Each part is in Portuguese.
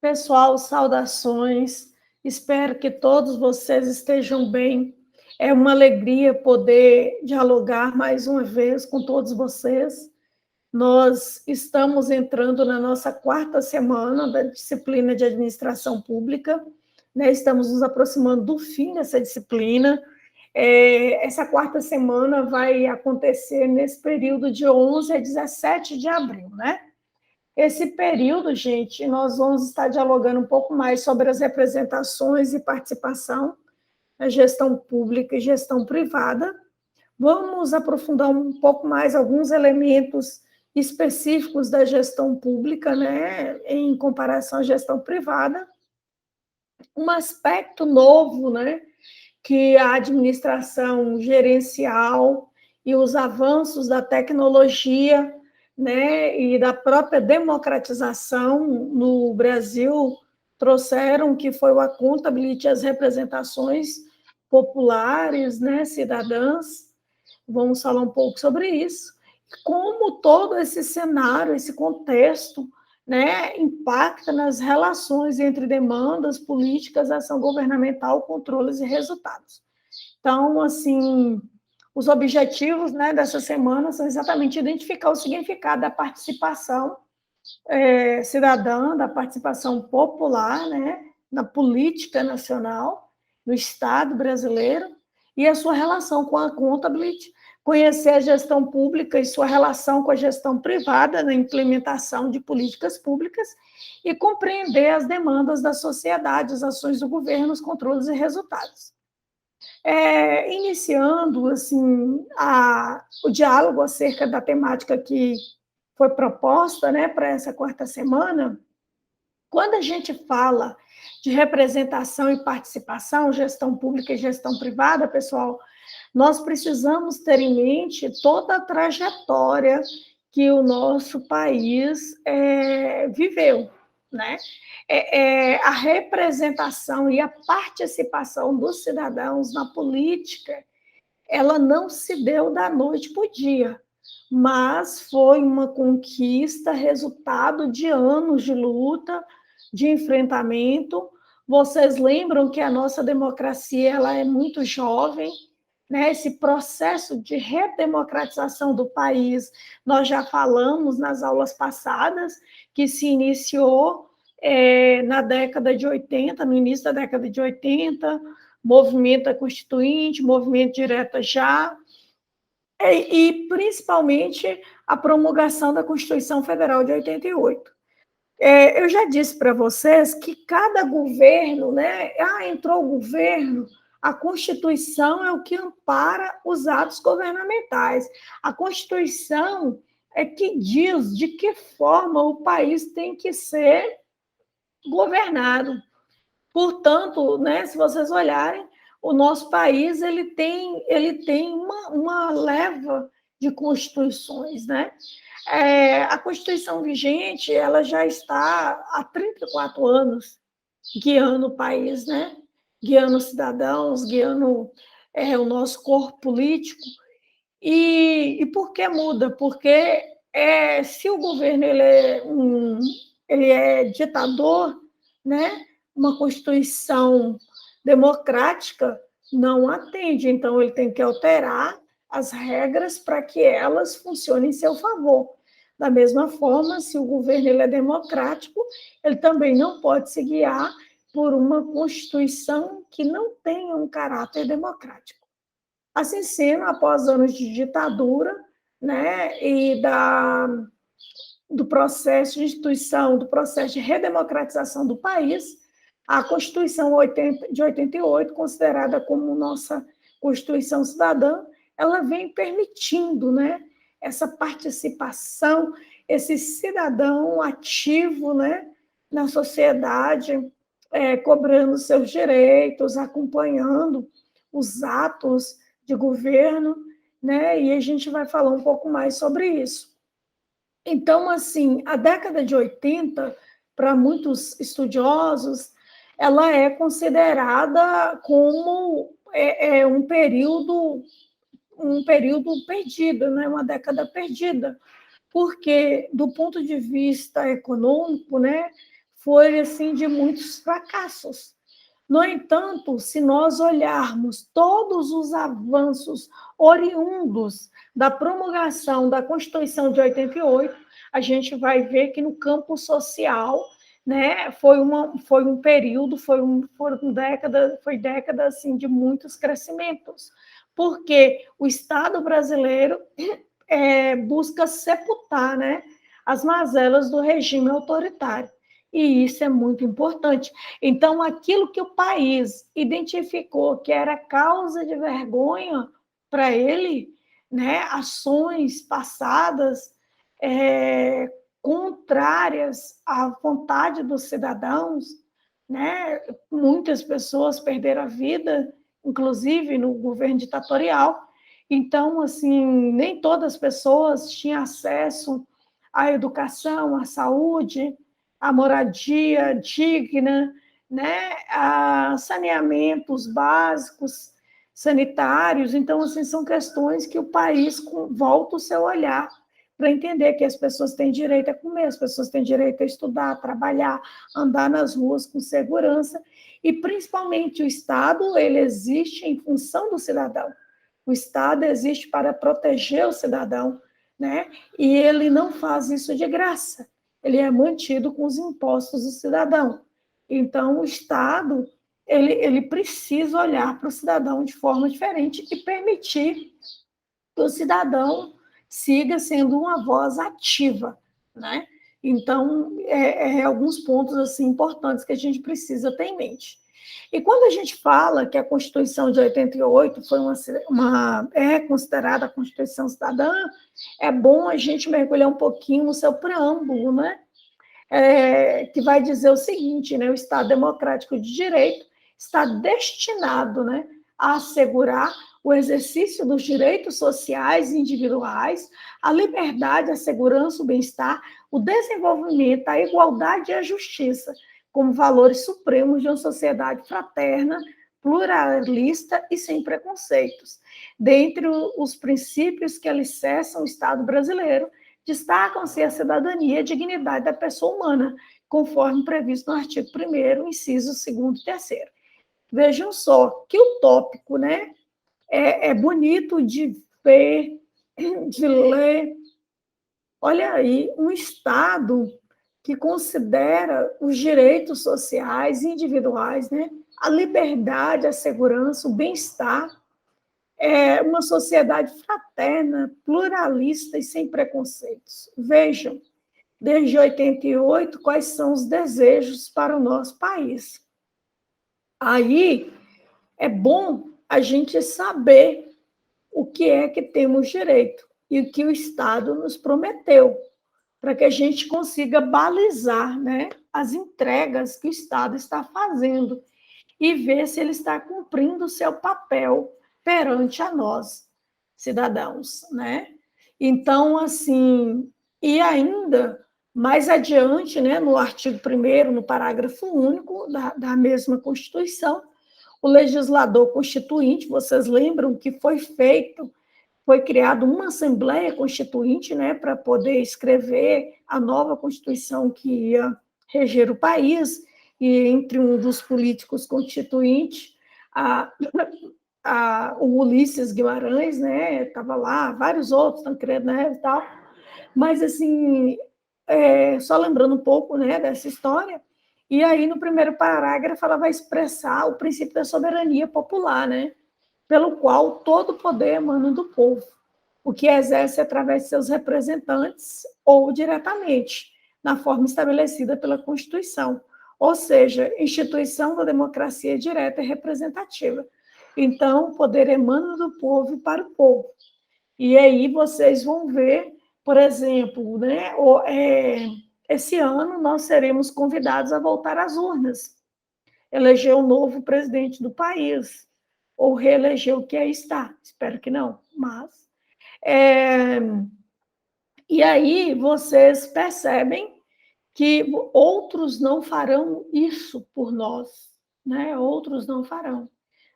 Pessoal, saudações. Espero que todos vocês estejam bem. É uma alegria poder dialogar mais uma vez com todos vocês. Nós estamos entrando na nossa quarta semana da disciplina de administração pública, né? Estamos nos aproximando do fim dessa disciplina. Essa quarta semana vai acontecer nesse período de 11 a 17 de abril, né? Esse período, gente, nós vamos estar dialogando um pouco mais sobre as representações e participação na gestão pública e gestão privada. Vamos aprofundar um pouco mais alguns elementos específicos da gestão pública, né, em comparação à gestão privada. Um aspecto novo, né, que a administração gerencial e os avanços da tecnologia, né, e da própria democratização no Brasil trouxeram, que foi o accountability, as representações populares, né, cidadãs. Vamos falar um pouco sobre isso. Como todo esse cenário, esse contexto, né, impacta nas relações entre demandas políticas, ação governamental, controles e resultados. Então, assim, os objetivos, né, dessa semana são exatamente identificar o significado da participação cidadã, da participação popular, né, na política nacional, no Estado brasileiro, e a sua relação com a accountability, conhecer a gestão pública e sua relação com a gestão privada na implementação de políticas públicas e compreender as demandas da sociedade, as ações do governo, os controles e resultados. Iniciando assim, o diálogo acerca da temática que foi proposta, né, para essa quarta semana, quando a gente fala de representação e participação, gestão pública e gestão privada, pessoal, nós precisamos ter em mente toda a trajetória que o nosso país viveu, né? A representação e a participação dos cidadãos na política, ela não se deu da noite para o dia, mas foi uma conquista, resultado de anos de luta, de enfrentamento. Vocês lembram que a nossa democracia ela é muito jovem, né? Esse processo de redemocratização do país, nós já falamos nas aulas passadas, que se iniciou na década de 80, no início da década de 80, movimento constituinte, movimento direta já, e principalmente a promulgação da Constituição Federal de 88. Eu já disse para vocês que cada governo, né? Entrou o governo, a Constituição é o que ampara os atos governamentais. A Constituição é que diz de que forma o país tem que ser governado. Portanto, né, se vocês olharem, o nosso país ele tem uma leva de constituições, né? A Constituição vigente ela já está há 34 anos guiando o país, né? Guiando os cidadãos, guiando o nosso corpo político. E por que muda? Porque se o governo ele é ditador, né? Uma Constituição democrática não atende, então ele tem que alterar as regras para que elas funcionem em seu favor. Da mesma forma, se o governo ele é democrático, ele também não pode se guiar por uma Constituição que não tenha um caráter democrático. Assim sendo, após anos de ditadura, né, e do processo de instituição, do processo de redemocratização do país, a Constituição de 88, considerada como nossa Constituição cidadã, ela vem permitindo, né, essa participação, esse cidadão ativo, né, na sociedade, cobrando seus direitos, acompanhando os atos de governo, né, e a gente vai falar um pouco mais sobre isso. Então, assim, a década de 80, para muitos estudiosos, ela é considerada como um período perdido, né? Uma década perdida, porque, do ponto de vista econômico, né, foi assim de muitos fracassos. No entanto, se nós olharmos todos os avanços oriundos da promulgação da Constituição de 88, a gente vai ver que no campo social, né, foi um período, foi década assim, de muitos crescimentos, porque o Estado brasileiro busca sepultar, né, as mazelas do regime autoritário. E isso é muito importante. Então, aquilo que o país identificou que era causa de vergonha para ele, né, ações passadas contrárias à vontade dos cidadãos, né, muitas pessoas perderam a vida, inclusive no governo ditatorial. Então, assim, nem todas as pessoas tinham acesso à educação, à saúde, à moradia digna, né, a saneamentos básicos, sanitários. Então, assim, são questões que o país volta o seu olhar para entender que as pessoas têm direito a comer, as pessoas têm direito a estudar, a trabalhar, andar nas ruas com segurança, e principalmente o Estado, ele existe em função do cidadão. O Estado existe para proteger o cidadão, né? E ele não faz isso de graça. Ele é mantido com os impostos do cidadão. Então, o Estado ele precisa olhar para o cidadão de forma diferente e permitir que o cidadão siga sendo uma voz ativa, né? Então, alguns pontos assim importantes que a gente precisa ter em mente. E quando a gente fala que a Constituição de 88 foi é considerada a Constituição Cidadã, é bom a gente mergulhar um pouquinho no seu preâmbulo, né? Que vai dizer o seguinte, né? O Estado Democrático de Direito está destinado, né, a assegurar o exercício dos direitos sociais e individuais, a liberdade, a segurança, o bem-estar, o desenvolvimento, a igualdade e a justiça, como valores supremos de uma sociedade fraterna, pluralista e sem preconceitos. Dentre os princípios que alicerçam o Estado brasileiro, destacam-se a cidadania e a dignidade da pessoa humana, conforme previsto no artigo 1º, incisos 2º e 3º. Vejam só, que utópico, né? É bonito de ver, de ler. Olha aí, um Estado que considera os direitos sociais e individuais, né? A liberdade, a segurança, o bem-estar, uma sociedade fraterna, pluralista e sem preconceitos. Vejam, desde 88, quais são os desejos para o nosso país. Aí é bom a gente saber o que é que temos direito e o que o Estado nos prometeu, para que a gente consiga balizar, né, as entregas que o Estado está fazendo e ver se ele está cumprindo o seu papel perante a nós, cidadãos, né? Então, assim, e ainda mais adiante, né, no artigo 1º, no parágrafo único da mesma Constituição, o legislador constituinte, vocês lembram que foi criada uma Assembleia Constituinte, né, para poder escrever a nova Constituição que ia reger o país, e entre um dos políticos constituintes, o Ulisses Guimarães, né, estava lá, vários outros, Tancredo Neves e tal, mas, assim, só lembrando um pouco, né, dessa história, e aí no primeiro parágrafo ela vai expressar o princípio da soberania popular, né, pelo qual todo poder emana do povo, o que exerce através de seus representantes ou diretamente, na forma estabelecida pela Constituição, ou seja, instituição da democracia direta e representativa. Então, o poder emana do povo e para o povo. E aí vocês vão ver, por exemplo, né, esse ano nós seremos convidados a voltar às urnas, eleger um novo presidente do país, ou reeleger o que aí está. Espero que não, mas... E aí vocês percebem que outros não farão isso por nós, né? Outros não farão.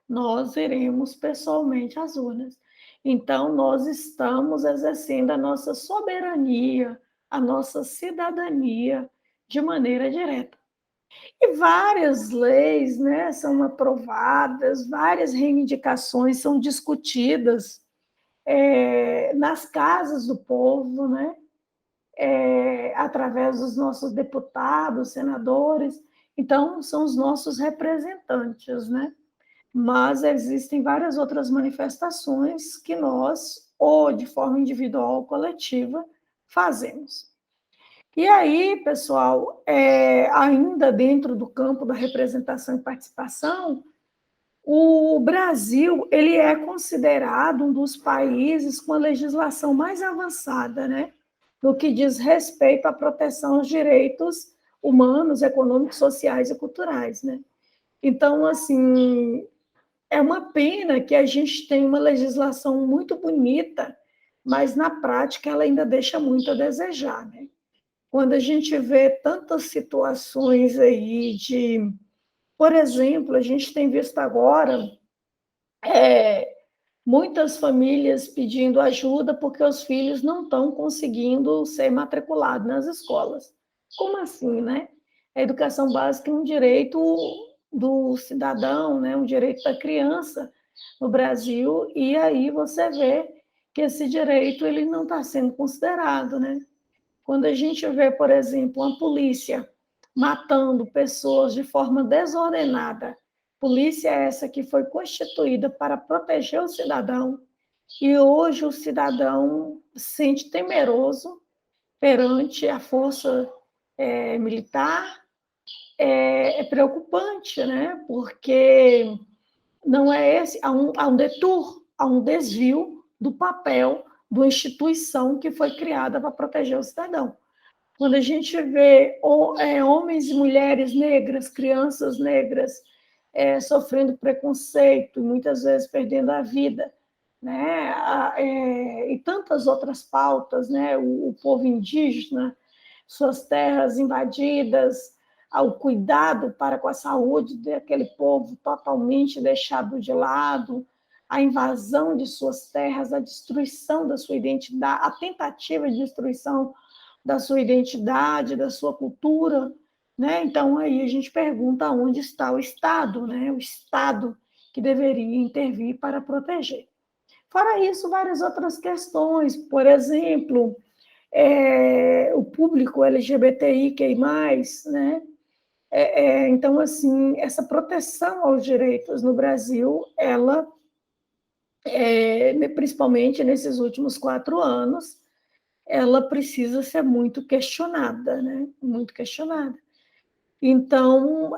Nós iremos pessoalmente às urnas. Então, nós estamos exercendo a nossa soberania, a nossa cidadania de maneira direta. E várias leis, né, são aprovadas, várias reivindicações são discutidas nas casas do povo, né, através dos nossos deputados, senadores. Então, são os nossos representantes, né? Mas existem várias outras manifestações que nós, ou de forma individual ou coletiva, fazemos. E aí, pessoal, ainda dentro do campo da representação e participação, o Brasil ele é considerado um dos países com a legislação mais avançada, né, no que diz respeito à proteção aos direitos humanos, econômicos, sociais e culturais, né? Então, assim, é uma pena que a gente tem uma legislação muito bonita, mas na prática ela ainda deixa muito a desejar, né? Quando a gente vê tantas situações aí de, por exemplo, a gente tem visto agora muitas famílias pedindo ajuda porque os filhos não estão conseguindo ser matriculados nas escolas. Como assim, né? A educação básica é um direito do cidadão, né? Um direito da criança no Brasil, e aí você vê que esse direito ele não está sendo considerado, né? Quando a gente vê, por exemplo, uma polícia matando pessoas de forma desordenada, polícia essa que foi constituída para proteger o cidadão, e hoje o cidadão se sente temeroso perante a força militar, é preocupante, né? Porque não é esse, há um desvio do papel da instituição que foi criada para proteger o cidadão. Quando a gente vê homens e mulheres negras, crianças negras, sofrendo preconceito, muitas vezes perdendo a vida, né? E tantas outras pautas, né? O povo indígena, suas terras invadidas, ao cuidado para com a saúde daquele povo totalmente deixado de lado, a invasão de suas terras, a destruição da sua identidade, a tentativa de destruição da sua identidade, da sua cultura, né? Então aí a gente pergunta onde está o Estado, né? O Estado que deveria intervir para proteger. Fora isso, várias outras questões, por exemplo, o público LGBTIQI+, né? Então, assim, essa proteção aos direitos no Brasil, ela, principalmente nesses últimos 4 anos, ela precisa ser muito questionada, né? Muito questionada. Então,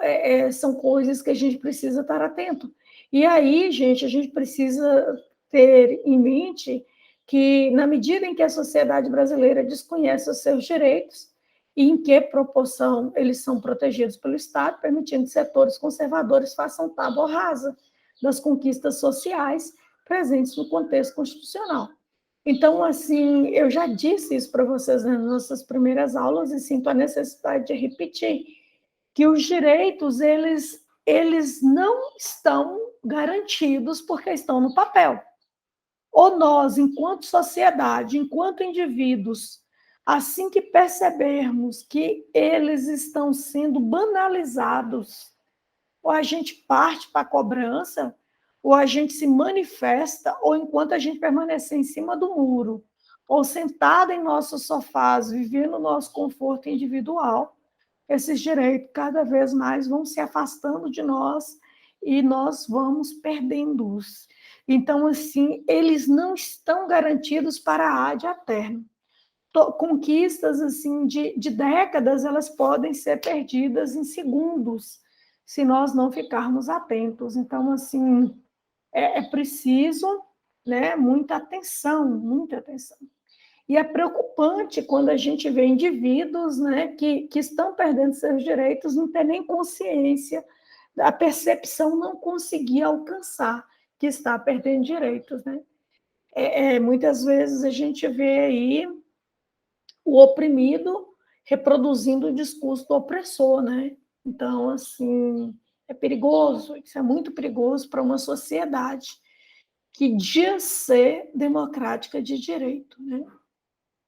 são coisas que a gente precisa estar atento. E aí, gente, a gente precisa ter em mente que, na medida em que a sociedade brasileira desconhece os seus direitos, e em que proporção eles são protegidos pelo Estado, permitindo que setores conservadores façam tábua rasa das conquistas sociais presentes no contexto constitucional. Então, assim, eu já disse isso para vocês nas nossas primeiras aulas e sinto a necessidade de repetir que os direitos, eles não estão garantidos porque estão no papel. Ou nós, enquanto sociedade, enquanto indivíduos, assim que percebermos que eles estão sendo banalizados, ou a gente parte para a cobrança, ou a gente se manifesta, ou enquanto a gente permanecer em cima do muro, ou sentada em nossos sofás, vivendo o nosso conforto individual, esses direitos cada vez mais vão se afastando de nós e nós vamos perdendo-os. Então, assim, eles não estão garantidos para a ad eterno. Conquistas assim de décadas, elas podem ser perdidas em segundos, se nós não ficarmos atentos. Então, assim, é preciso, né, muita atenção, muita atenção. E é preocupante quando a gente vê indivíduos, né, que estão perdendo seus direitos, não ter nem consciência, a percepção não conseguir alcançar que está perdendo direitos, né? Muitas vezes a gente vê aí o oprimido reproduzindo o discurso do opressor, né? Então, assim, é perigoso, isso é muito perigoso para uma sociedade que diz ser democrática de direito, né?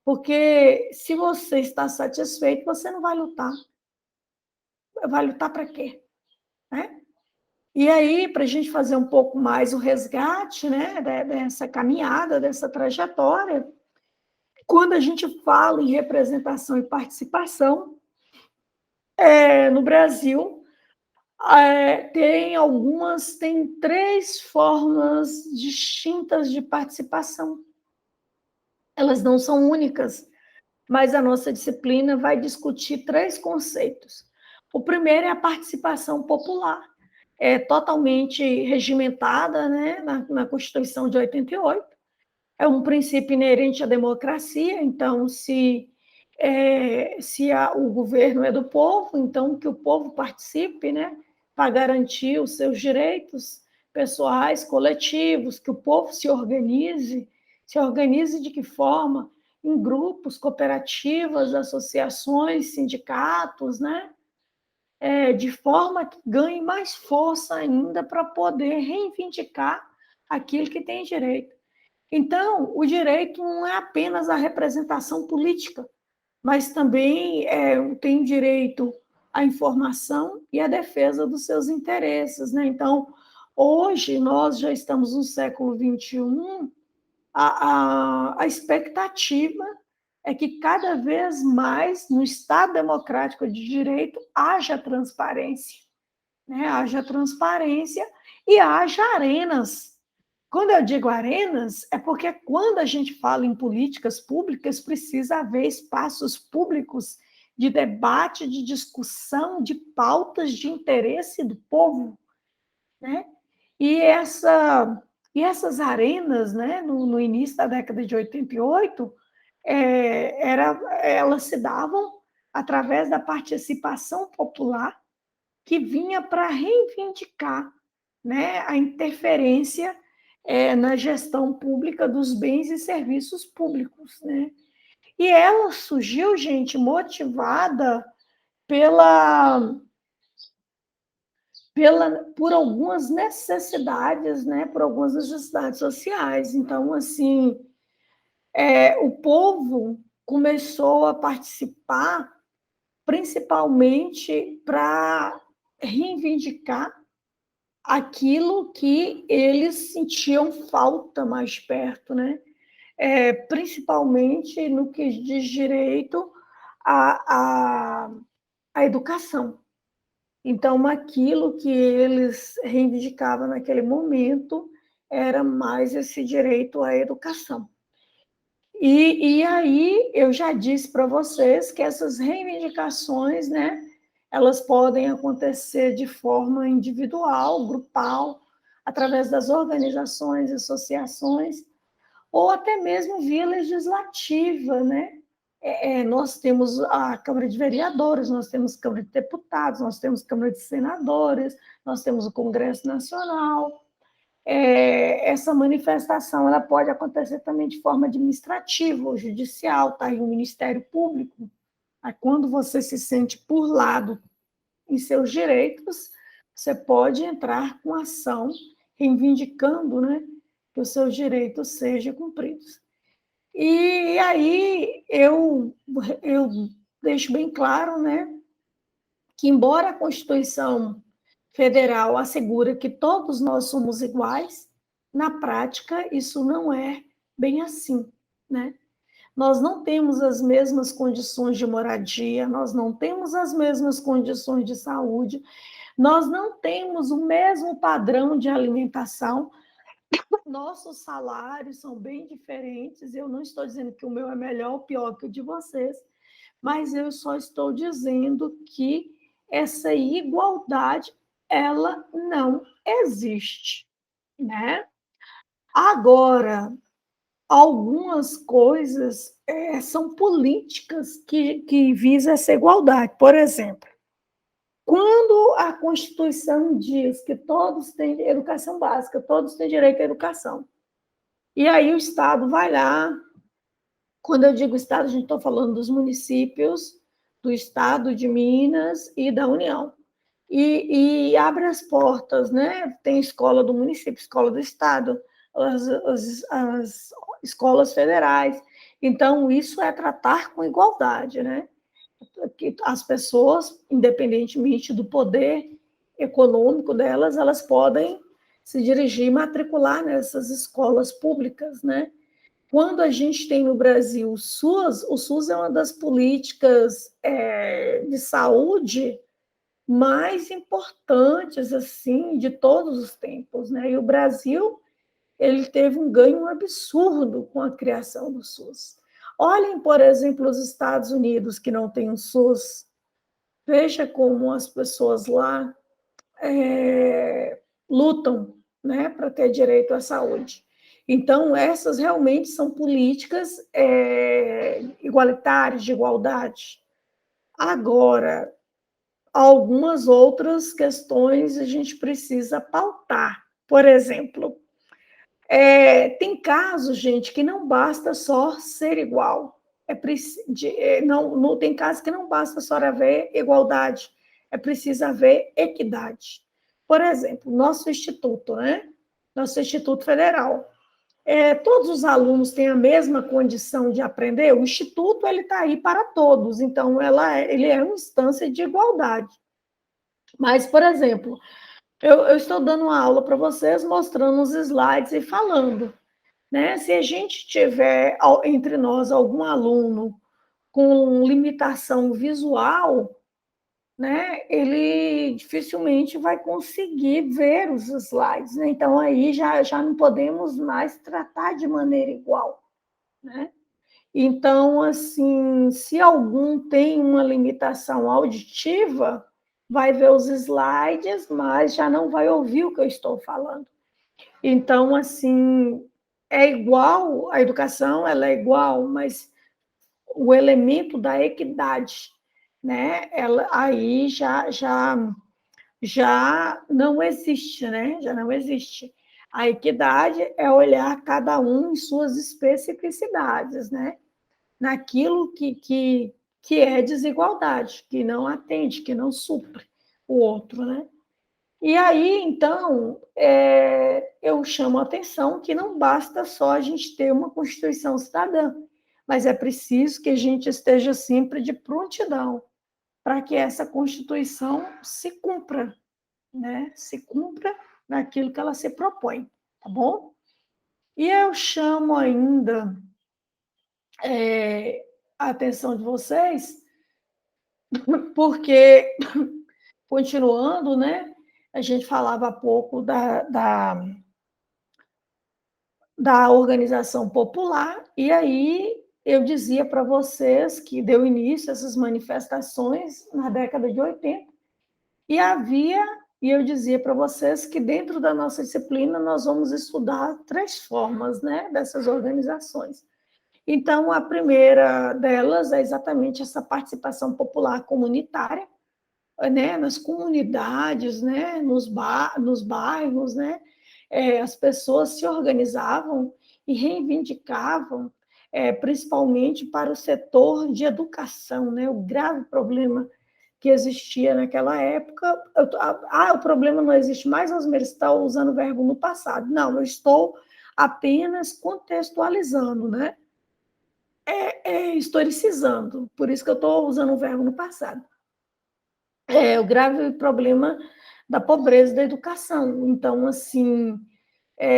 Porque se você está satisfeito, você não vai lutar. vai lutar para quê? Né? E aí, para a gente fazer um pouco mais o resgate, né, dessa caminhada, dessa trajetória, quando a gente fala em representação e participação, no Brasil, tem 3 formas distintas de participação. Elas não são únicas, mas a nossa disciplina vai discutir 3 conceitos. O primeiro é a participação popular, é totalmente regimentada, né, na Constituição de 88, é um princípio inerente à democracia, então, o governo é do povo, então que o povo participe, né, para garantir os seus direitos pessoais, coletivos, que o povo se organize de que forma? Em grupos, cooperativas, associações, sindicatos, né? De forma que ganhe mais força ainda para poder reivindicar aquilo que tem direito. Então, o direito não é apenas a representação política, mas também tem direito à informação e à defesa dos seus interesses, né? Então, hoje, nós já estamos no século XXI, a expectativa é que cada vez mais, no Estado democrático de direito, haja transparência, né? Haja transparência e haja arenas. Quando eu digo arenas, é porque quando a gente fala em políticas públicas, precisa haver espaços públicos de debate, de discussão, de pautas de interesse do povo, né? E, essas arenas, né, no início da década de 88, elas se davam através da participação popular que vinha para reivindicar, né, a interferência na gestão pública dos bens e serviços públicos, né? E ela surgiu, gente, motivada pela, por algumas necessidades, né? Por algumas necessidades sociais. Então, assim, o povo começou a participar principalmente para reivindicar aquilo que eles sentiam falta mais perto, né? Principalmente no que diz direito à educação. Então, aquilo que eles reivindicavam naquele momento era mais esse direito à educação. E aí, eu já disse para vocês que essas reivindicações, né, elas podem acontecer de forma individual, grupal, através das organizações, associações, ou até mesmo via legislativa, né? Nós temos a Câmara de Vereadores, nós temos Câmara de Deputados, nós temos Câmara de Senadores, nós temos o Congresso Nacional. Essa manifestação ela pode acontecer também de forma administrativa ou judicial, tá aí o Ministério Público. Quando você se sente burlado em seus direitos, você pode entrar com ação reivindicando, né, que os seus direitos sejam cumpridos. E aí eu deixo bem claro, né, que embora a Constituição Federal assegura que todos nós somos iguais, na prática isso não é bem assim, né? Nós não temos as mesmas condições de moradia, nós não temos as mesmas condições de saúde, nós não temos o mesmo padrão de alimentação, nossos salários são bem diferentes. Eu não estou dizendo que o meu é melhor ou pior que o de vocês, mas eu só estou dizendo que essa igualdade ela não existe, né? Agora, algumas coisas são políticas que visam essa igualdade. Por exemplo, quando a Constituição diz que todos têm educação básica, todos têm direito à educação, e aí o Estado vai lá, quando eu digo Estado, a gente está falando dos municípios, do Estado de Minas e da União, e abre as portas, né? Tem escola do município, escola do Estado, as escolas federais. Então, isso é tratar com igualdade, né? que as pessoas, independentemente do poder econômico delas, elas podem se dirigir e matricular nessas escolas públicas, né? Quando a gente tem no Brasil o SUS é uma das políticas de saúde mais importantes assim de todos os tempos, né? E o Brasil ele teve um ganho absurdo com a criação do SUS. Olhem, por exemplo, os Estados Unidos que não têm um SUS, veja como as pessoas lá lutam, né, para ter direito à saúde. Então, essas realmente são políticas igualitárias, de igualdade. Agora, algumas outras questões a gente precisa pautar. Por exemplo, tem casos, gente, que não basta só ser igual. Não, tem casos que não basta só haver igualdade, é preciso haver equidade. Por exemplo, nosso instituto, né? Nosso Instituto Federal. Todos os alunos têm a mesma condição de aprender? O instituto está aí para todos, então ele é uma instância de igualdade. Mas, por exemplo, eu estou dando uma aula para vocês, mostrando os slides e falando. Né? Se a gente tiver entre nós algum aluno com limitação visual, né, ele dificilmente vai conseguir ver os slides. Né? Então, aí já não podemos mais tratar de maneira igual. Né? Então, assim, se algum tem uma limitação auditiva, vai ver os slides, mas já não vai ouvir o que eu estou falando. Então, assim, é igual, a educação ela é igual, mas o elemento da equidade, né? Ela aí já não existe, né? Já não existe. A equidade é olhar cada um em suas especificidades, né? Naquilo que é desigualdade, que não atende, que não supre o outro, né? E aí, então, eu chamo a atenção que não basta só a gente ter uma Constituição cidadã, mas é preciso que a gente esteja sempre de prontidão para que essa Constituição se cumpra, né? Se cumpra naquilo que ela se propõe, tá bom? E eu chamo ainda a atenção de vocês, porque, continuando, né? A gente falava há pouco da organização popular, e aí eu dizia para vocês que deu início a essas manifestações na década de 80, e eu dizia para vocês que dentro da nossa disciplina nós vamos estudar 3 formas, né, dessas organizações. Então, a primeira delas é exatamente essa participação popular comunitária, né, nas comunidades, né, nos bairros, né, as pessoas se organizavam e reivindicavam, principalmente para o setor de educação, né, o grave problema que existia naquela época. O problema não existe mais, Osmer está usando o verbo no passado. Não, eu estou apenas contextualizando, né? Historicizando, por isso que eu estou usando o verbo no passado. O grave problema da pobreza da educação. Então, assim,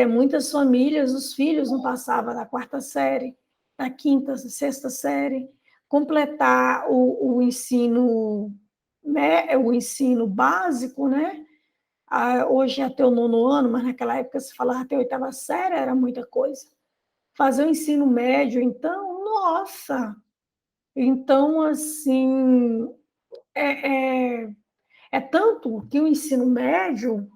muitas famílias, os filhos não passavam da 4ª série, da 5ª, 6ª série, completar o ensino, né, o ensino básico, né? Hoje é até o 9º ano, mas naquela época se falava até a 8ª série, era muita coisa. Fazer o ensino médio, então, nossa! Então, assim, é tanto que o ensino médio,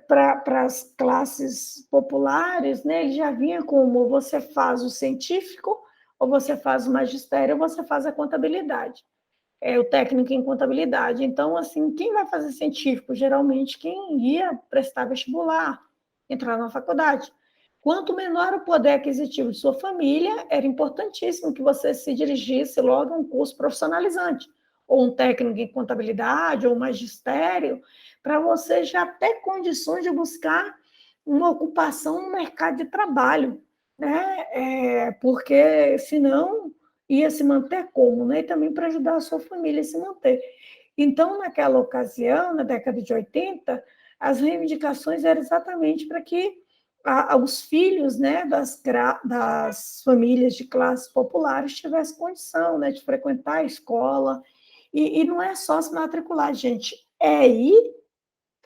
para as classes populares, né, ele já vinha como ou você faz o científico, ou você faz o magistério, ou você faz a contabilidade, o técnico em contabilidade. Então, assim, quem vai fazer científico? Geralmente quem ia prestar vestibular, entrar na faculdade. Quanto menor o poder aquisitivo de sua família, era importantíssimo que você se dirigisse logo a um curso profissionalizante, ou um técnico em contabilidade, ou um magistério, para você já ter condições de buscar uma ocupação no mercado de trabalho, né? Porque senão ia se manter como, né? E também para ajudar a sua família a se manter. Então, naquela ocasião, na década de 80, as reivindicações eram exatamente para que os filhos, né, das famílias de classes populares tivessem condição, né, de frequentar a escola. E não é só se matricular, gente, é ir,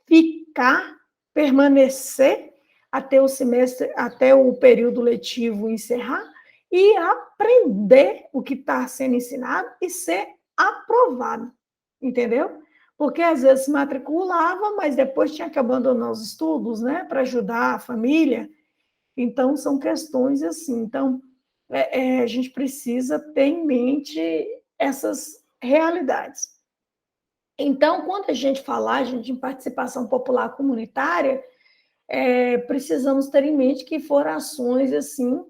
ficar, permanecer até o semestre, até o período letivo encerrar e aprender o que está sendo ensinado e ser aprovado, entendeu? Porque às vezes se matriculava, mas depois tinha que abandonar os estudos, né, para ajudar a família. Então, são questões assim. Então, a gente precisa ter em mente essas realidades. Então, quando a gente falar, gente, em participação popular comunitária, precisamos ter em mente que foram ações assim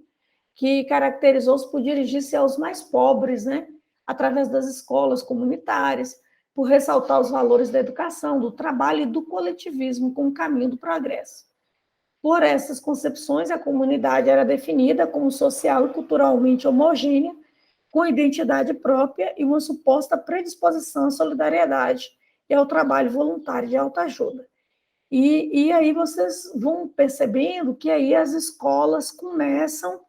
que caracterizou-se por dirigir-se aos mais pobres, né? Através das escolas comunitárias, por ressaltar os valores da educação, do trabalho e do coletivismo como caminho do progresso. Por essas concepções, a comunidade era definida como social e culturalmente homogênea, com identidade própria e uma suposta predisposição à solidariedade e ao trabalho voluntário de autoajuda. E aí vocês vão percebendo que aí as escolas começam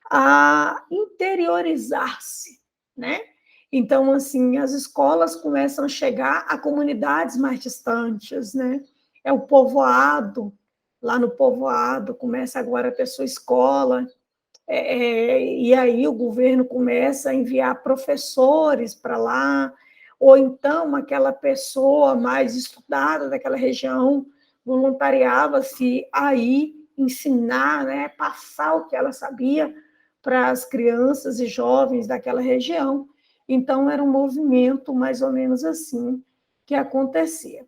a interiorizar-se, né? Então, assim, as escolas começam a chegar a comunidades mais distantes, né? É o povoado, lá no povoado começa agora a ter sua escola, e aí o governo começa a enviar professores para lá, ou então aquela pessoa mais estudada daquela região voluntariava-se aí ensinar, né, passar o que ela sabia para as crianças e jovens daquela região. Então, era um movimento mais ou menos assim que acontecia.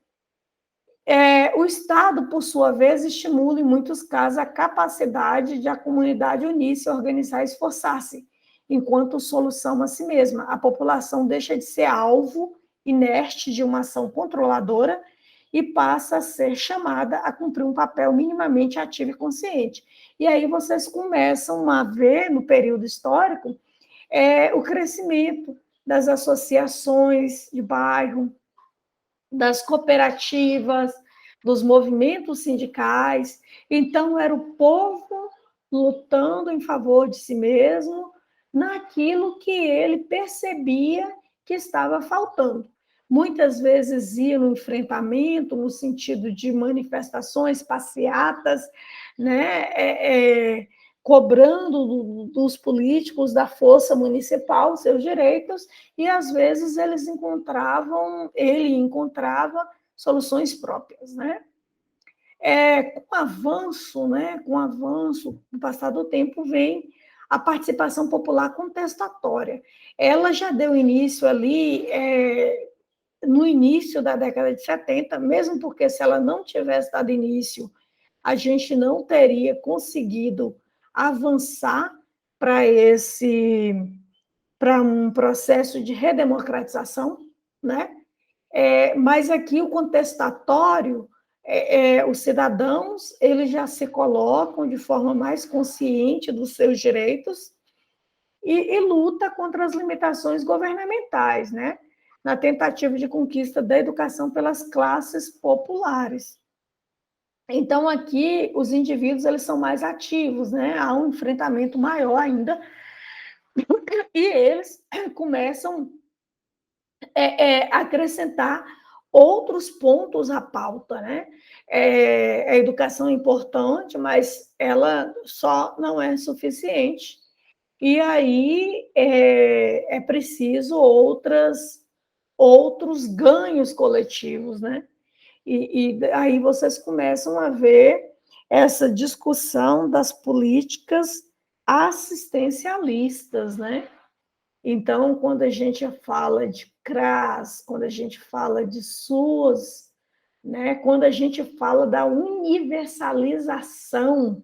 O Estado, por sua vez, estimula, em muitos casos, a capacidade de a comunidade unir-se, organizar e esforçar-se, enquanto solução a si mesma. A população deixa de ser alvo inerte de uma ação controladora e passa a ser chamada a cumprir um papel minimamente ativo e consciente. E aí vocês começam a ver, no período histórico, o crescimento das associações de bairro, das cooperativas, dos movimentos sindicais. Então, era o povo lutando em favor de si mesmo, naquilo que ele percebia que estava faltando. Muitas vezes ia no enfrentamento, no sentido de manifestações, passeatas, né? Cobrando dos políticos da força municipal seus direitos, e às vezes ele encontrava soluções próprias, né? Com o avanço, no passar do tempo, vem a participação popular contestatória. Ela já deu início ali, no início da década de 70, mesmo porque se ela não tivesse dado início, a gente não teria conseguido avançar para um processo de redemocratização, né? Mas aqui o contestatório, os cidadãos eles já se colocam de forma mais consciente dos seus direitos e luta contra as limitações governamentais, né? Na tentativa de conquista da educação pelas classes populares. Então, aqui, os indivíduos eles são mais ativos, né? Há um enfrentamento maior ainda, e eles começam a acrescentar outros pontos à pauta, né? A educação é importante, mas ela só não é suficiente. E aí é preciso outros ganhos coletivos, né? E aí vocês começam a ver essa discussão das políticas assistencialistas, né? Então, quando a gente fala de CRAS, quando a gente fala de SUS, né? Quando a gente fala da universalização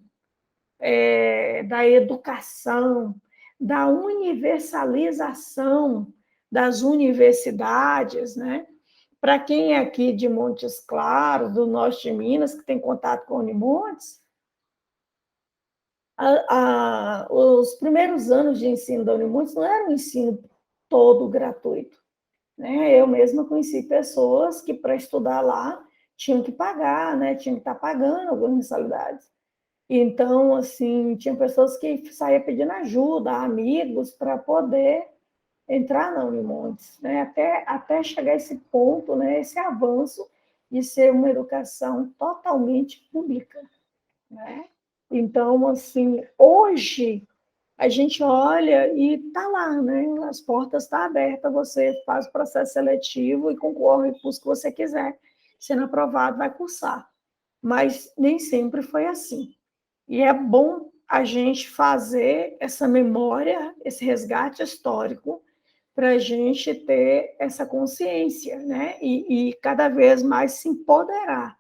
da educação, da universalização das universidades, né? Para quem é aqui de Montes Claros, do norte de Minas, que tem contato com Unimontes, Os primeiros anos de ensino da Unimontes não era um ensino todo gratuito, né? Eu mesma conheci pessoas que, para estudar lá, tinham que pagar, né? Tinham que estar pagando algumas mensalidades. Então, assim, tinha pessoas que saíam pedindo ajuda, amigos, para poder entrar na Unimontes, né? Até chegar a esse ponto, né? Esse avanço de ser uma educação totalmente pública, né? Então, assim, hoje a gente olha e está lá, né? As portas estão abertas, você faz o processo seletivo e concorre com os que você quiser. Sendo aprovado, vai cursar. Mas nem sempre foi assim. E é bom a gente fazer essa memória, esse resgate histórico, para a gente ter essa consciência, né? E cada vez mais se empoderar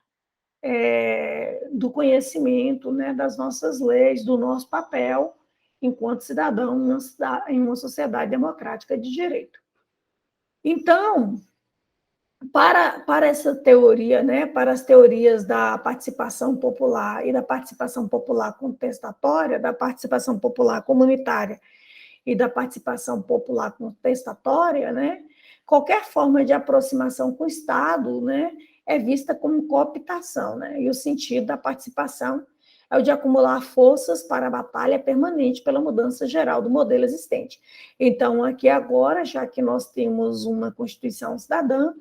do conhecimento, né, das nossas leis, do nosso papel enquanto cidadão em uma sociedade democrática de direito. Então, para essa teoria, né, para as teorias da participação popular e da participação popular contestatória, da participação popular comunitária e da participação popular contestatória, né, qualquer forma de aproximação com o Estado, né, é vista como cooptação, né, e o sentido da participação é o de acumular forças para a batalha permanente pela mudança geral do modelo existente. Então, aqui agora, já que nós temos uma Constituição cidadã,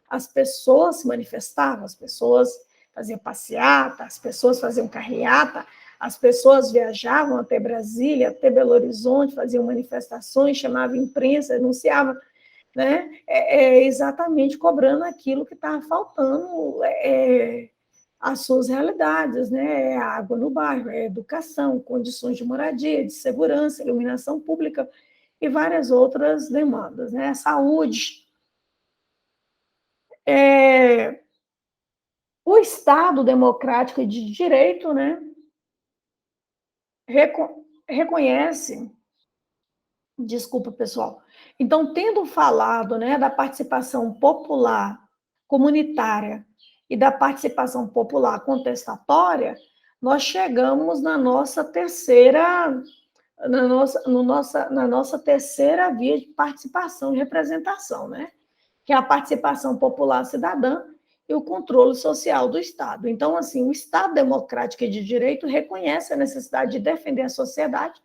as pessoas se manifestavam, as pessoas faziam passeata, as pessoas faziam carreata, as pessoas viajavam até Brasília, até Belo Horizonte, faziam manifestações, chamavam imprensa, anunciavam, né? Exatamente cobrando aquilo que estava faltando às suas realidades, né? É água no bairro, é educação, condições de moradia, de segurança, iluminação pública e várias outras demandas, né? Saúde. O Estado democrático de direito, né? Reconhece. Desculpa, pessoal. Então, tendo falado, né, da participação popular comunitária e da participação popular contestatória, nós chegamos na nossa terceira via de participação e representação, né? Que é a participação popular cidadã e o controle social do Estado. Então, assim, o Estado democrático e de direito reconhece a necessidade de defender a sociedade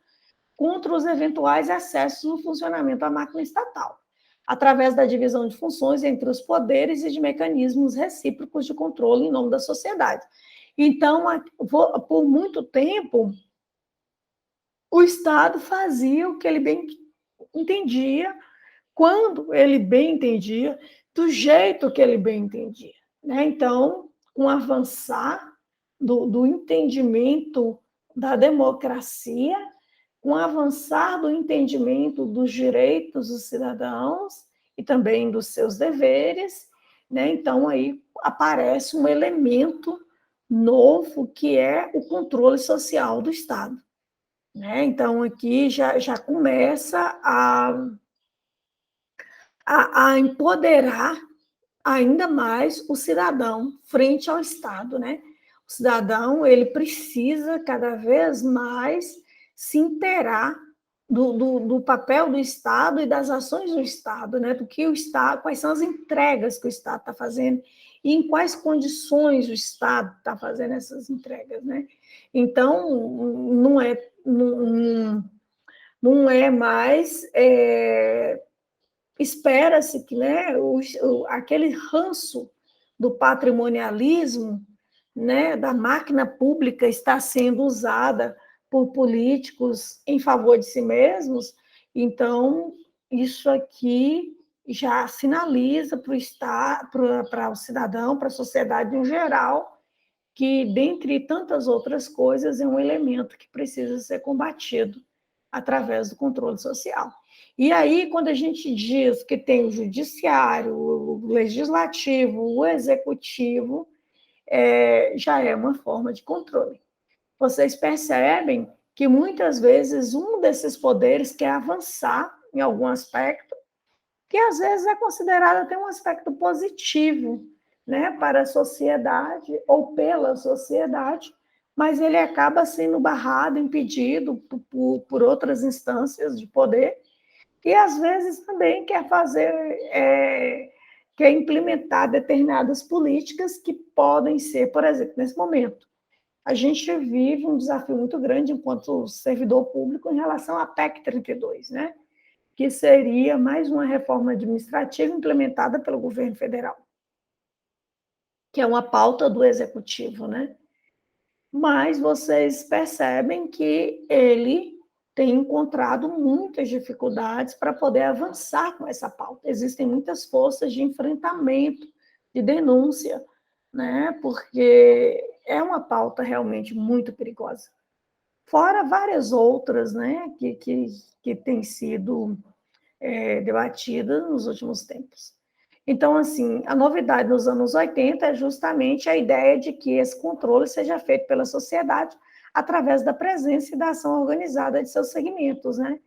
contra os eventuais excessos no funcionamento da máquina estatal, através da divisão de funções entre os poderes e de mecanismos recíprocos de controle em nome da sociedade. Então, por muito tempo, o Estado fazia o que ele bem entendia, quando ele bem entendia, do jeito que ele bem entendia, né? Então, com o avançar do entendimento da democracia, com o avançar do entendimento dos direitos dos cidadãos e também dos seus deveres, né? Então aí aparece um elemento novo que é o controle social do Estado, né? Então aqui já começa a empoderar ainda mais o cidadão frente ao Estado, né? O cidadão, ele precisa cada vez mais se inteirar do papel do Estado e das ações do Estado, né? Do que o Estado, quais são as entregas que o Estado está fazendo e em quais condições o Estado está fazendo essas entregas, né? Então, não é mais espera-se que, né, aquele ranço do patrimonialismo, né, da máquina pública está sendo usada por políticos em favor de si mesmos, então isso aqui já sinaliza para o cidadão, para a sociedade em geral, que, dentre tantas outras coisas, é um elemento que precisa ser combatido através do controle social. E aí, quando a gente diz que tem o judiciário, o legislativo, o executivo, já é uma forma de controle. Vocês percebem que muitas vezes um desses poderes quer avançar em algum aspecto, que às vezes é considerado até um aspecto positivo, né, para a sociedade ou pela sociedade, mas ele acaba sendo barrado, impedido por outras instâncias de poder, e às vezes também quer implementar determinadas políticas que podem ser, por exemplo, nesse momento, a gente vive um desafio muito grande enquanto servidor público em relação à PEC 32, né? Que seria mais uma reforma administrativa implementada pelo governo federal, que é uma pauta do executivo, né? Mas vocês percebem que ele tem encontrado muitas dificuldades para poder avançar com essa pauta. Existem muitas forças de enfrentamento, de denúncia, né? Porque é uma pauta realmente muito perigosa. Fora várias outras, né? Que têm sido debatidas nos últimos tempos. Então, assim, a novidade nos anos 80 é justamente a ideia de que esse controle seja feito pela sociedade através da presença e da ação organizada de seus segmentos, né?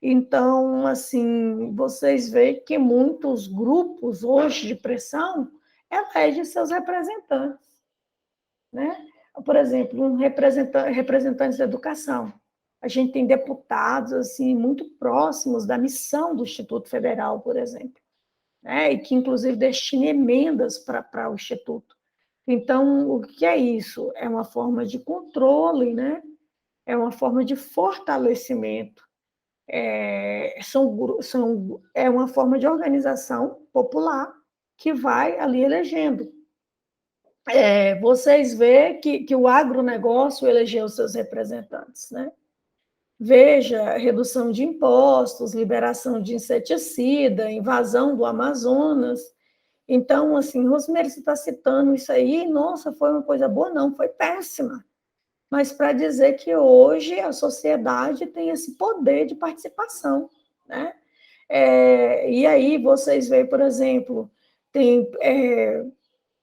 Então, assim, vocês veem que muitos grupos hoje de pressão elegem seus representantes, né? Por exemplo, representantes da educação. A gente tem deputados assim muito próximos da missão do Instituto Federal, por exemplo, né? E que, inclusive, destina emendas para o Instituto. Então, o que é isso? É uma forma de controle, né? É uma forma de fortalecimento, é uma forma de organização popular que vai ali elegendo. Vocês veem que o agronegócio elegeu seus representantes, né? Veja, redução de impostos, liberação de inseticida, invasão do Amazonas. Então, assim, Rosemary, você está citando isso aí, nossa, foi uma coisa boa? Não, foi péssima. Mas para dizer que hoje a sociedade tem esse poder de participação, né? E aí vocês veem, por exemplo, tem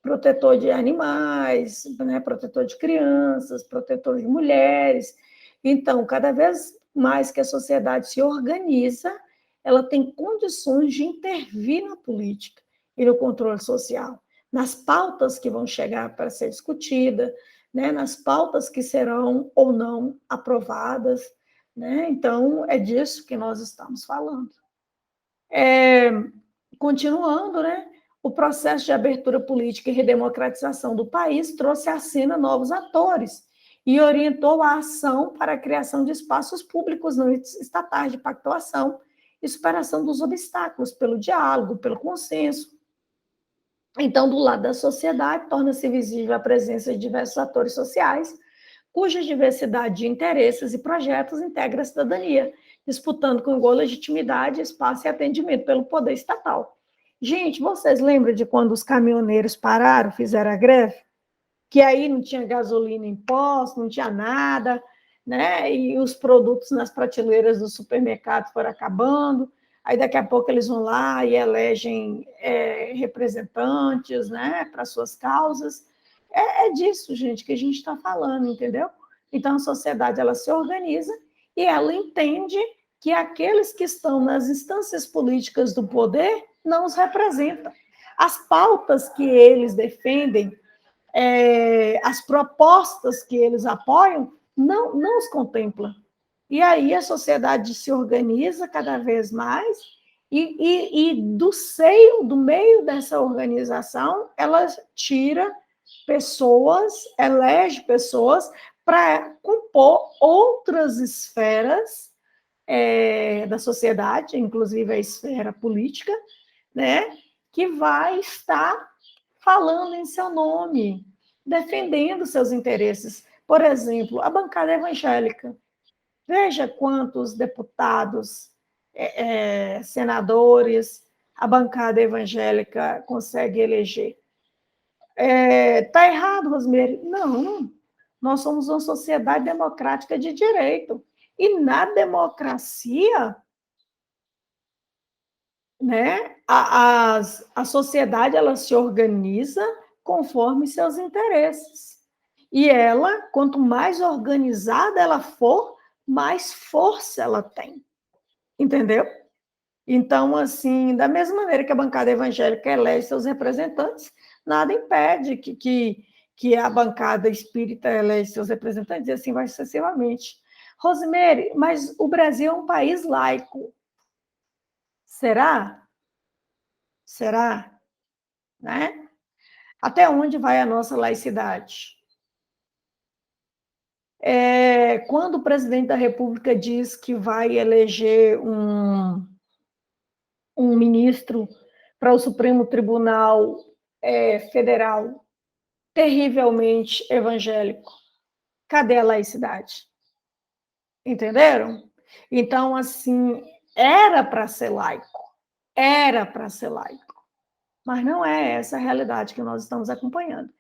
protetor de animais, né? Protetor de crianças, protetor de mulheres. Então, cada vez mais que a sociedade se organiza, ela tem condições de intervir na política e no controle social, nas pautas que vão chegar para ser discutida, né, nas pautas que serão ou não aprovadas, né? Então, é disso que nós estamos falando. Continuando, né? O processo de abertura política e redemocratização do país trouxe à cena novos atores e orientou a ação para a criação de espaços públicos não estatais de pactuação e superação dos obstáculos pelo diálogo, pelo consenso. Então, do lado da sociedade, torna-se visível a presença de diversos atores sociais, cuja diversidade de interesses e projetos integra a cidadania, disputando com igual legitimidade, espaço e atendimento pelo poder estatal. Gente, vocês lembram de quando os caminhoneiros pararam, fizeram a greve? Que aí não tinha gasolina em posto, não tinha nada, né? E os produtos nas prateleiras do supermercado foram acabando. Aí daqui a pouco eles vão lá e elegem representantes, né, para suas causas. É disso, gente, que a gente está falando, entendeu? Então a sociedade ela se organiza e ela entende que aqueles que estão nas instâncias políticas do poder não os representam. As pautas que eles defendem, as propostas que eles apoiam, não os contempla. E aí a sociedade se organiza cada vez mais e do meio dessa organização, ela tira pessoas, elege pessoas para compor outras esferas da sociedade, inclusive a esfera política, né, que vai estar falando em seu nome, defendendo seus interesses. Por exemplo, a bancada evangélica. Veja quantos deputados, senadores, a bancada evangélica consegue eleger. Está errado, Rosemary? Não. Nós somos uma sociedade democrática de direito. E na democracia, né, a sociedade ela se organiza conforme seus interesses. E ela, quanto mais organizada ela for, mais força ela tem. Entendeu? Então, assim, da mesma maneira que a bancada evangélica elege seus representantes, nada impede que a bancada espírita elege seus representantes, e assim vai sucessivamente. Rosemary, mas o Brasil é um país laico. Será? Será? Né? Até onde vai a nossa laicidade? Quando o presidente da República diz que vai eleger um ministro para o Supremo Tribunal Federal terrivelmente evangélico, cadê a laicidade? Entenderam? Então, assim, era para ser laico, mas não é essa a realidade que nós estamos acompanhando.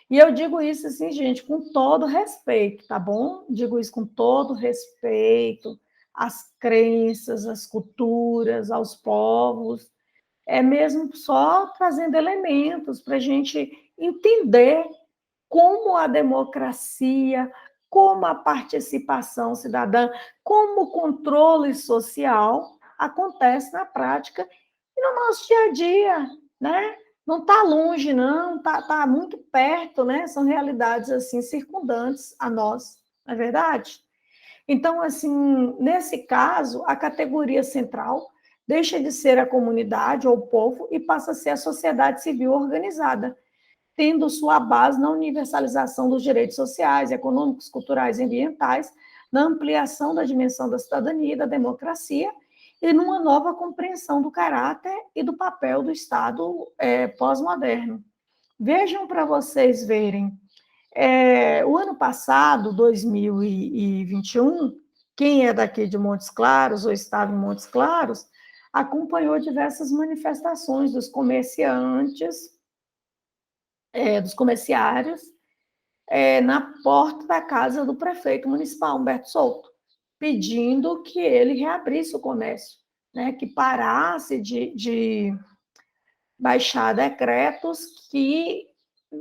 E eu digo isso, assim, gente, com todo respeito, tá bom? Digo isso com todo respeito às crenças, às culturas, aos povos. É mesmo só trazendo elementos para a gente entender como a democracia, como a participação cidadã, como o controle social acontece na prática e no nosso dia a dia, né? Não está longe, não, está muito perto, né? São realidades assim circundantes a nós, não é verdade? Então, assim, nesse caso, a categoria central deixa de ser a comunidade ou o povo e passa a ser a sociedade civil organizada, tendo sua base na universalização dos direitos sociais, econômicos, culturais e ambientais, na ampliação da dimensão da cidadania e da democracia, e numa nova compreensão do caráter e do papel do Estado pós-moderno. Vejam para vocês verem, o ano passado, 2021, quem é daqui de Montes Claros ou estava em Montes Claros, acompanhou diversas manifestações dos comerciantes, dos comerciários, na porta da casa do prefeito municipal, Humberto Souto, pedindo que ele reabrisse o comércio, né, que parasse de baixar decretos que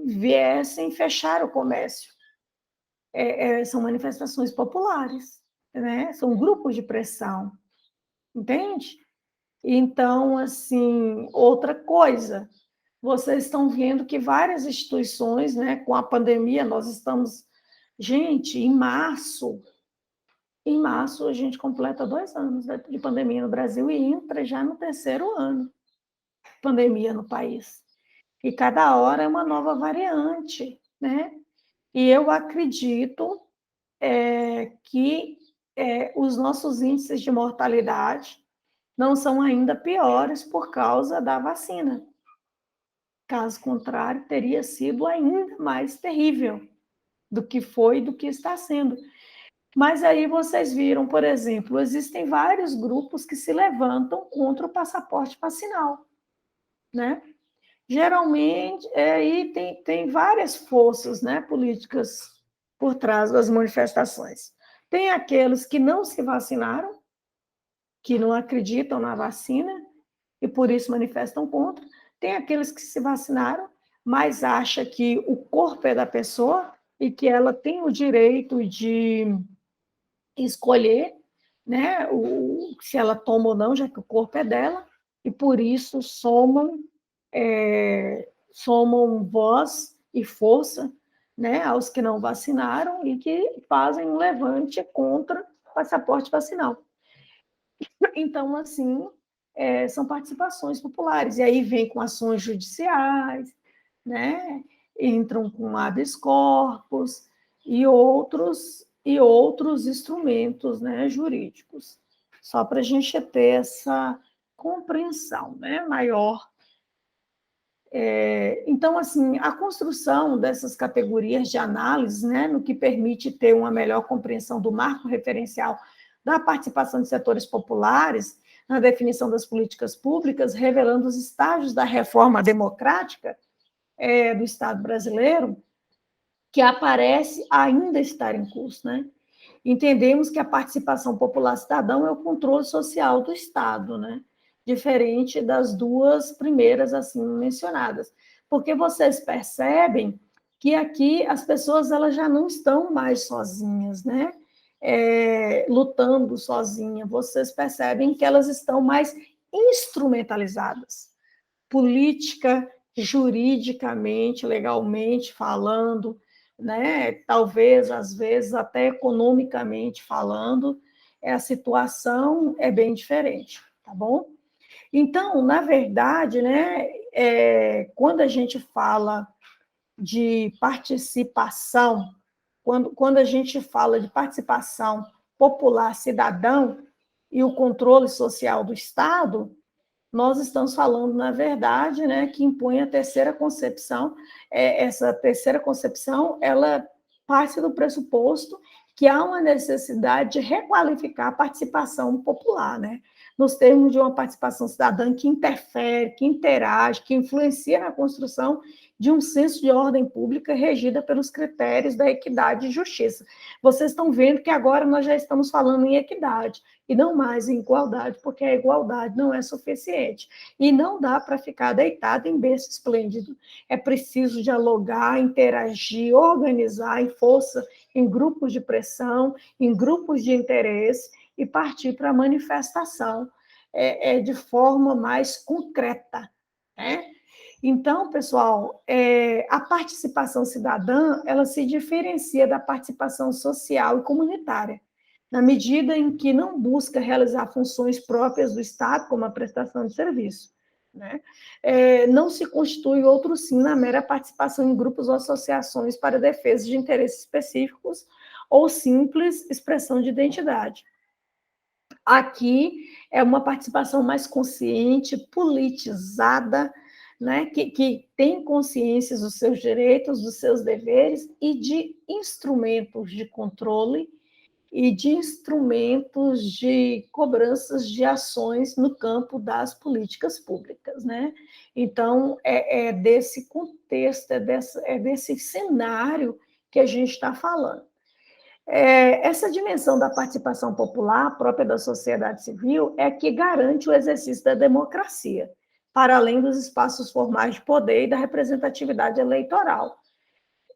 viessem fechar o comércio. São manifestações populares, né? São grupos de pressão, entende? Então, assim, outra coisa, vocês estão vendo que várias instituições, né, com a pandemia, nós estamos... Gente, em março a gente completa 2 anos de pandemia no Brasil e entra já no 3º ano de pandemia no país. E cada hora é uma nova variante, né? E eu acredito que os nossos índices de mortalidade não são ainda piores por causa da vacina. Caso contrário, teria sido ainda mais terrível do que foi e do que está sendo. Mas aí vocês viram, por exemplo, existem vários grupos que se levantam contra o passaporte vacinal, né? Geralmente, aí tem várias forças, né, políticas por trás das manifestações. Tem aqueles que não se vacinaram, que não acreditam na vacina e por isso manifestam contra. Tem aqueles que se vacinaram, mas acham que o corpo é da pessoa e que ela tem o direito de escolher, né, se ela toma ou não, já que o corpo é dela, e por isso somam voz e força, né, aos que não vacinaram e que fazem um levante contra o passaporte vacinal. Então, assim, são participações populares, e aí vem com ações judiciais, né, entram com habeas corpus e outros instrumentos, né, jurídicos, só para a gente ter essa compreensão, né, maior. Então, assim, a construção dessas categorias de análise, né, no que permite ter uma melhor compreensão do marco referencial da participação de setores populares na definição das políticas públicas, revelando os estágios da reforma democrática do Estado brasileiro, que aparece ainda estar em curso, né? Entendemos que a participação popular cidadã é o controle social do Estado, né? Diferente das duas primeiras assim mencionadas, porque vocês percebem que aqui as pessoas elas já não estão mais sozinhas, né? Lutando sozinhas. Vocês percebem que elas estão mais instrumentalizadas, política juridicamente, legalmente falando, né? Talvez, às vezes, até economicamente falando, a situação é bem diferente, tá bom? Então, na verdade, né, quando a gente fala de participação, quando a gente fala de participação popular cidadã e o controle social do Estado, nós estamos falando, na verdade, né, que impõe a terceira concepção. Essa terceira concepção, ela parte do pressuposto que há uma necessidade de requalificar a participação popular, né, nos termos de uma participação cidadã que interfere, que interage, que influencia na construção de um senso de ordem pública regida pelos critérios da equidade e justiça. Vocês estão vendo que agora nós já estamos falando em equidade e não mais em igualdade, porque a igualdade não é suficiente. E não dá para ficar deitado em berço esplêndido. É preciso dialogar, interagir, organizar em força, em grupos de pressão, em grupos de interesse e partir para a manifestação de forma mais concreta, né? Então, pessoal, a participação cidadã, ela se diferencia da participação social e comunitária, na medida em que não busca realizar funções próprias do Estado, como a prestação de serviço, né? Não se constitui outro sim na mera participação em grupos ou associações para defesa de interesses específicos ou simples expressão de identidade. Aqui é uma participação mais consciente, politizada, né, que tem consciência dos seus direitos, dos seus deveres e de instrumentos de controle e de instrumentos de cobranças de ações no campo das políticas públicas, né? Então, desse contexto, desse cenário que a gente está falando. Essa dimensão da participação popular própria da sociedade civil é que garante o exercício da democracia, para além dos espaços formais de poder e da representatividade eleitoral.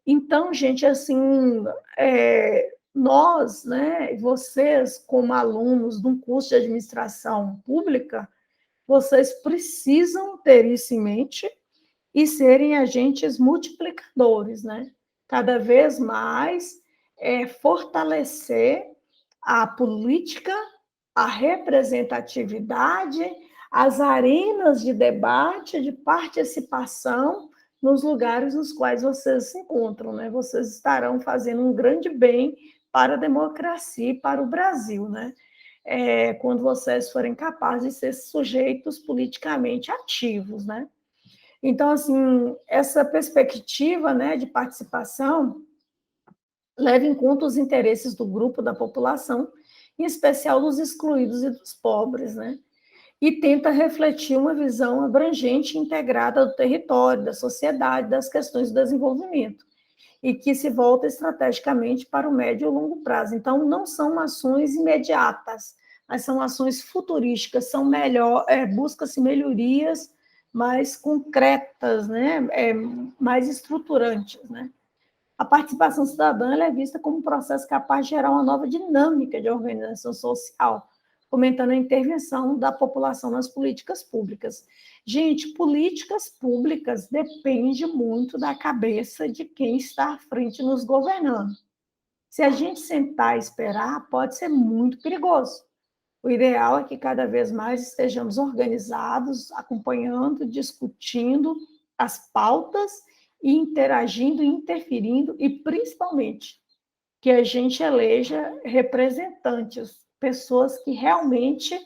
Então, gente, assim, nós, né, vocês, como alunos de um curso de administração pública, vocês precisam ter isso em mente e serem agentes multiplicadores, né? Cada vez mais fortalecer a política, a representatividade, as arenas de debate, de participação nos lugares nos quais vocês se encontram, né? Vocês estarão fazendo um grande bem para a democracia e para o Brasil, né? Quando vocês forem capazes de ser sujeitos politicamente ativos, né? Então, assim, essa perspectiva, né, de participação leva em conta os interesses do grupo da população, em especial dos excluídos e dos pobres, né? E tenta refletir uma visão abrangente e integrada do território, da sociedade, das questões do desenvolvimento, e que se volta estrategicamente para o médio e o longo prazo. Então, não são ações imediatas, mas são ações futurísticas, são busca-se melhorias mais concretas, né? Mais estruturantes, né? A participação cidadã é vista como um processo capaz de gerar uma nova dinâmica de organização social, fomentando a intervenção da população nas políticas públicas. Gente, políticas públicas depende muito da cabeça de quem está à frente nos governando. Se a gente sentar e esperar, pode ser muito perigoso. O ideal é que cada vez mais estejamos organizados, acompanhando, discutindo as pautas e interagindo, interferindo e, principalmente, que a gente eleja representantes, pessoas que realmente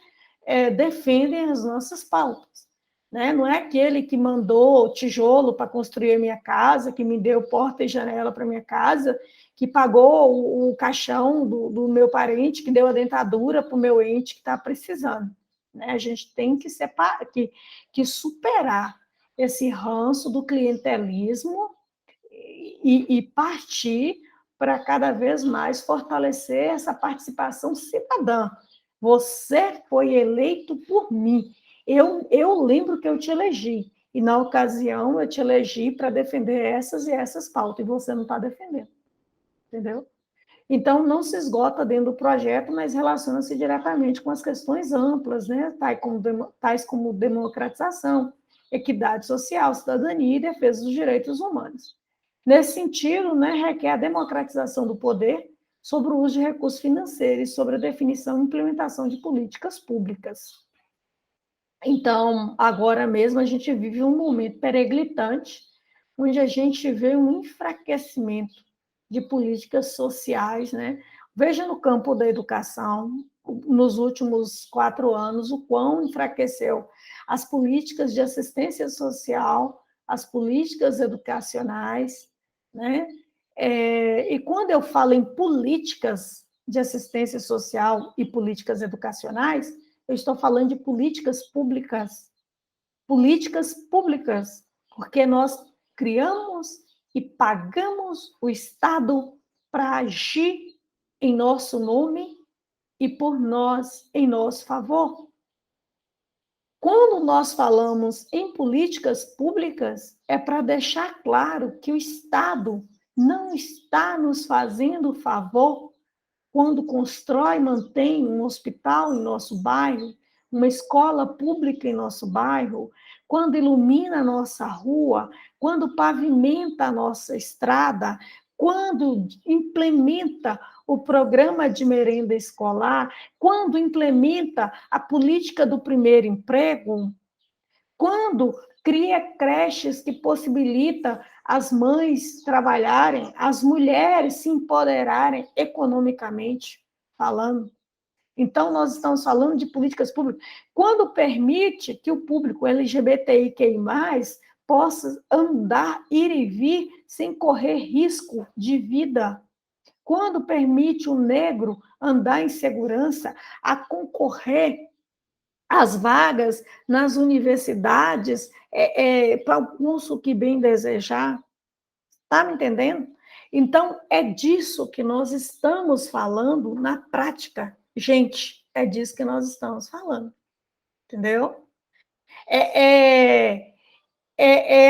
defendem as nossas pautas. Né? Não é aquele que mandou tijolo para construir a minha casa, que me deu porta e janela para a minha casa, que pagou o caixão do meu parente, que deu a dentadura para o meu ente que está precisando. Né? A gente tem que superar esse ranço do clientelismo e partir para cada vez mais fortalecer essa participação cidadã. Você foi eleito por mim. Eu lembro que eu te elegi, e na ocasião eu te elegi para defender essas e essas pautas, e você não está defendendo, entendeu? Então, não se esgota dentro do projeto, mas relaciona-se diretamente com as questões amplas, né? Tais como democratização, equidade social, cidadania e defesa dos direitos humanos. Nesse sentido, né, requer a democratização do poder sobre o uso de recursos financeiros e sobre a definição e implementação de políticas públicas. Então, agora mesmo, a gente vive um momento peregrintante, onde a gente vê um enfraquecimento de políticas sociais, né? Veja no campo da educação, nos últimos 4 anos, o quão enfraqueceu as políticas de assistência social, as políticas educacionais, né? E quando eu falo em políticas de assistência social e políticas educacionais, eu estou falando de políticas públicas, porque nós criamos e pagamos o Estado para agir em nosso nome e por nós, em nosso favor. Quando nós falamos em políticas públicas, é para deixar claro que o Estado não está nos fazendo favor quando constrói e mantém um hospital em nosso bairro, uma escola pública em nosso bairro, quando ilumina a nossa rua, quando pavimenta a nossa estrada, quando implementa o programa de merenda escolar, quando implementa a política do primeiro emprego, quando cria creches que possibilita as mães trabalharem, as mulheres se empoderarem economicamente falando. Então, nós estamos falando de políticas públicas. Quando permite que o público LGBTIQI+, possa andar, ir e vir, sem correr risco de vida. Quando permite o negro andar em segurança, a concorrer as vagas nas universidades para o curso que bem desejar. Está me entendendo? Então, é disso que nós estamos falando na prática. Gente, é disso que nós estamos falando. Entendeu? É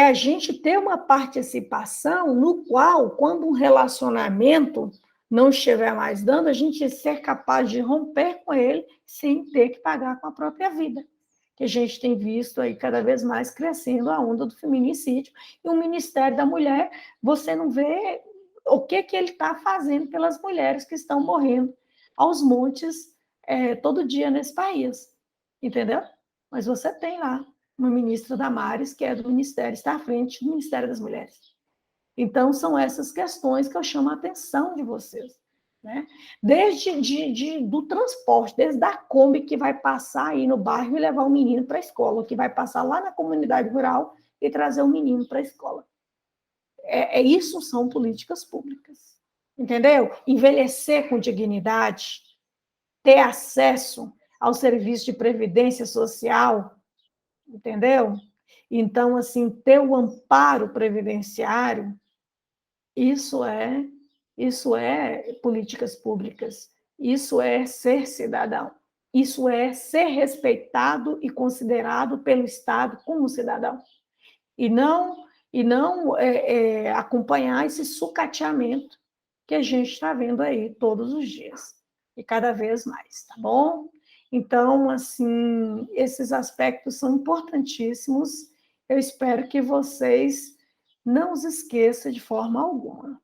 a gente ter uma participação no qual, quando um relacionamento não estiver mais dando, a gente ser capaz de romper com ele sem ter que pagar com a própria vida. Que a gente tem visto aí cada vez mais crescendo a onda do feminicídio, e o Ministério da Mulher, você não vê o que ele está fazendo pelas mulheres que estão morrendo aos montes todo dia nesse país, entendeu? Mas você tem lá uma ministra Damares, que é do Ministério, está à frente do Ministério das Mulheres. Então, são essas questões que eu chamo a atenção de vocês. Né? Desde do transporte, desde a Kombi que vai passar aí no bairro e levar o menino para a escola, que vai passar lá na comunidade rural e trazer o menino para a escola. Isso são políticas públicas. Entendeu? Envelhecer com dignidade, ter acesso ao serviço de previdência social, entendeu? Então, assim, ter o amparo previdenciário, isso é políticas públicas, isso é ser cidadão, isso é ser respeitado e considerado pelo Estado como cidadão, e não acompanhar esse sucateamento que a gente está vendo aí todos os dias, e cada vez mais, tá bom? Então, assim, esses aspectos são importantíssimos. Eu espero que vocês não os esqueçam de forma alguma.